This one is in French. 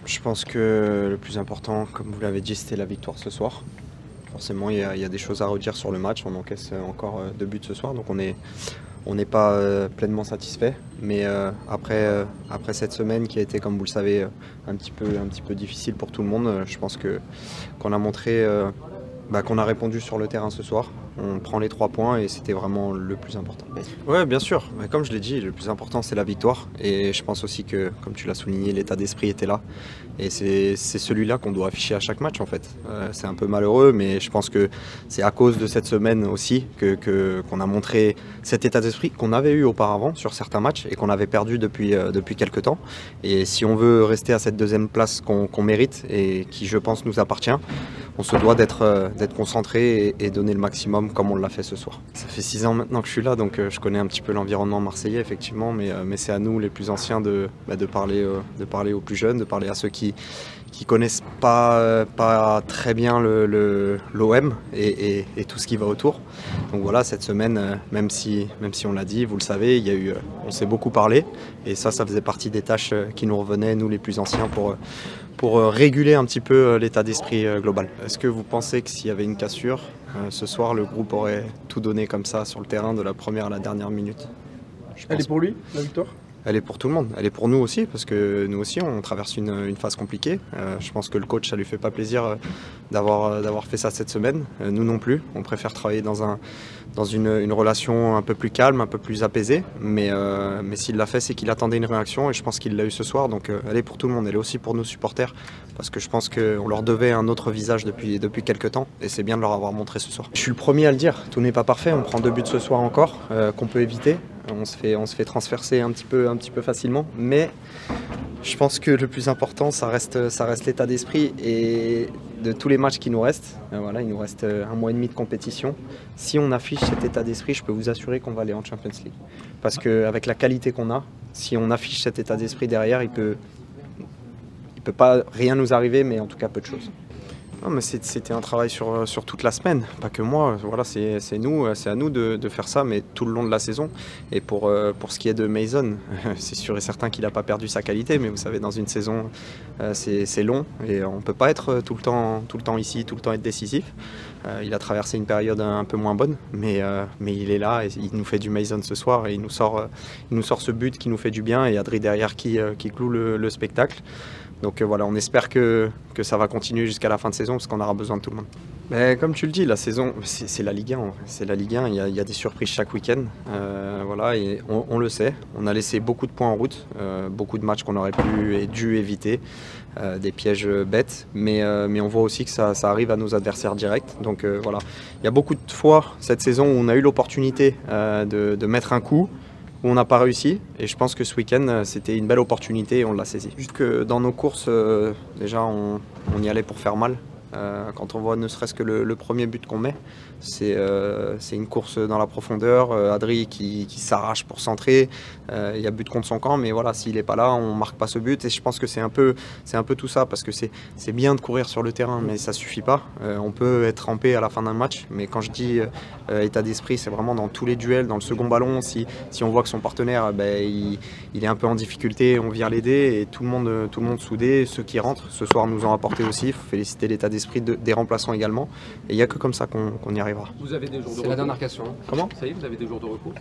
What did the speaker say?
Je pense que le plus important, comme vous l'avez dit, c'était la victoire ce soir. Forcément, il y a des choses à redire sur le match. On encaisse encore 2 buts ce soir, donc on n'est pas pleinement satisfait. Mais après cette semaine qui a été, comme vous le savez, un petit peu difficile pour tout le monde, je pense qu'on a montré qu'on a répondu sur le terrain ce soir. On prend les 3 points et c'était vraiment le plus important. Oui, bien sûr. Mais comme je l'ai dit, le plus important, c'est la victoire. Et je pense aussi que, comme tu l'as souligné, l'état d'esprit était là. Et c'est celui-là qu'on doit afficher à chaque match, en fait. C'est un peu malheureux, mais je pense que c'est à cause de cette semaine aussi qu'on a montré cet état d'esprit qu'on avait eu auparavant sur certains matchs et qu'on avait perdu depuis quelques temps. Et si on veut rester à cette 2e place qu'on mérite et qui, je pense, nous appartient, on se doit d'être concentré et donner le maximum comme on l'a fait ce soir. Ça fait 6 ans maintenant que je suis là, donc je connais un petit peu l'environnement marseillais, effectivement, mais c'est à nous, les plus anciens, de parler aux plus jeunes, de parler à ceux qui connaissent pas très bien l'OM et tout ce qui va autour. Donc voilà, cette semaine, même si on l'a dit, vous le savez, on s'est beaucoup parlé, et ça faisait partie des tâches qui nous revenaient, nous les plus anciens, pour réguler un petit peu l'état d'esprit global. Est-ce que vous pensez que s'il y avait une cassure, ce soir, le groupe aurait tout donné comme ça sur le terrain de la première à la dernière minute? Elle est pour lui, la victoire? Elle est pour tout le monde, elle est pour nous aussi, parce que nous aussi on traverse une phase compliquée. Je pense que le coach, ça lui fait pas plaisir d'avoir fait ça cette semaine. Nous non plus, on préfère travailler dans une relation un peu plus calme, un peu plus apaisée. Mais s'il l'a fait, c'est qu'il attendait une réaction, et je pense qu'il l'a eu ce soir. Donc elle est pour tout le monde, elle est aussi pour nos supporters, parce que je pense qu'on leur devait un autre visage depuis quelques temps, et c'est bien de leur avoir montré ce soir. Je suis le premier à le dire, tout n'est pas parfait, on prend 2 buts ce soir encore, qu'on peut éviter. On se fait transpercer un petit peu facilement, mais je pense que le plus important, ça reste l'état d'esprit, et de tous les matchs qui nous restent, voilà, il nous reste 1 mois et demi de compétition. Si on affiche cet état d'esprit, je peux vous assurer qu'on va aller en Champions League. Parce qu'avec la qualité qu'on a, si on affiche cet état d'esprit derrière, il peut pas rien nous arriver, mais en tout cas peu de choses. Non, mais c'était un travail sur toute la semaine, pas que moi. Voilà, c'est à nous de faire ça, mais tout le long de la saison. Et pour ce qui est de Mason, c'est sûr et certain qu'il n'a pas perdu sa qualité, mais vous savez, dans une saison, c'est long, et on ne peut pas être tout le temps ici, tout le temps être décisif. Il a traversé une période un peu moins bonne, mais il est là, et il nous fait du Mason ce soir, et il nous sort ce but qui nous fait du bien, et Adri derrière qui cloue le spectacle. Donc voilà, on espère que ça va continuer jusqu'à la fin de saison, parce qu'on aura besoin de tout le monde. Mais comme tu le dis, la saison, c'est la Ligue 1. C'est la Ligue 1, il y a des surprises chaque week-end. Voilà, et on le sait. On a laissé beaucoup de points en route, beaucoup de matchs qu'on aurait pu et dû éviter, des pièges bêtes. Mais on voit aussi que ça arrive à nos adversaires directs. Donc voilà, il y a beaucoup de fois cette saison où on a eu l'opportunité de mettre un coup, où on n'a pas réussi, et je pense que ce week-end c'était une belle opportunité et on l'a saisi. Juste que dans nos courses, déjà on y allait pour faire mal. Quand on voit ne serait-ce que le premier but qu'on met, c'est une course dans la profondeur, Adri qui s'arrache pour centrer, il y a but contre son camp, mais voilà, s'il n'est pas là, on ne marque pas ce but, et je pense que c'est un peu tout ça, parce que c'est bien de courir sur le terrain, mais ça ne suffit pas. On peut être trempé à la fin d'un match, mais quand je dis état d'esprit, c'est vraiment dans tous les duels, dans le second ballon, si on voit que son partenaire il est un peu en difficulté, on vient l'aider, et tout le monde soudé. Ceux qui rentrent, ce soir nous ont apporté aussi, il faut féliciter l'état d'esprit des remplaçants également, et il n'y a que comme ça qu'on y arrivera. Vous avez des jours de repos? C'est la dernière question. Comment? Ça y est, vous avez des jours de repos?